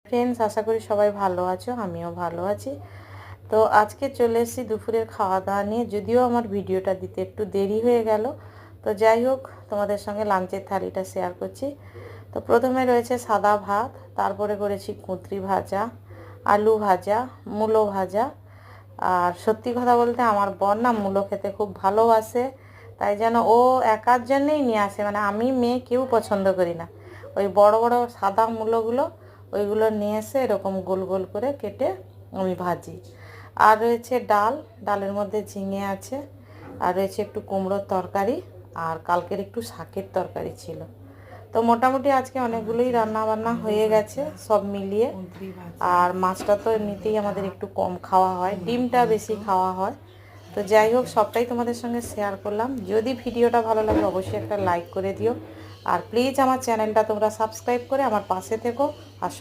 Friends, আশা করি সবাই ভালো আছো, আমিও ভালো আছি। তো আজকে চলে এসেছি দুপুরের খাওয়া দাওয়া নিয়ে। যদিও আমার ভিডিওটা দিতে একটু দেরি হয়ে গেল, তো যাই হোক তোমাদের সঙ্গে লাঞ্চের থালিটা শেয়ার করছি। তো প্রথমে রয়েছে সাদা ভাত, তারপরে করেছি কুঁদরি ভাজা, আলু ভাজা, মূলো ভাজা। আর সত্যি কথা বলতে আমার বর না মূলো খেতে খুব ভালোবাসে, তাই যেন ও একার জন্যেই নিয়ে আসে। মানে আমি মেয়ে কেউ পছন্দ করি না। ওই বড় বড় সাদা মূলোগুলো ওইগুলো নিয়ে এসে এরকম গোল গোল করে কেটে আমি ভাজি। আর রয়েছে ডাল, ডালের মধ্যে ঝিঙে আছে, আর রয়েছে একটু কুমড়োর তরকারি, আর কালকের একটু শাকের তরকারি ছিল। তো মোটামুটি আজকে অনেকগুলোই রান্না বান্না হয়ে গেছে সব মিলিয়ে। আর মাছটা তো এমনিতেই আমাদের একটু কম খাওয়া হয়, ডিমটা বেশি খাওয়া হয়। তো যাই হোক, সবটাই তোমাদের সঙ্গে শেয়ার করলাম। যদি ভিডিওটা ভালো লাগে অবশ্যই একটা লাইক করে দিও, আর প্লিজ আমার চ্যানেলটা তোমরা সাবস্ক্রাইব করে আমার পাশে থেকো। আর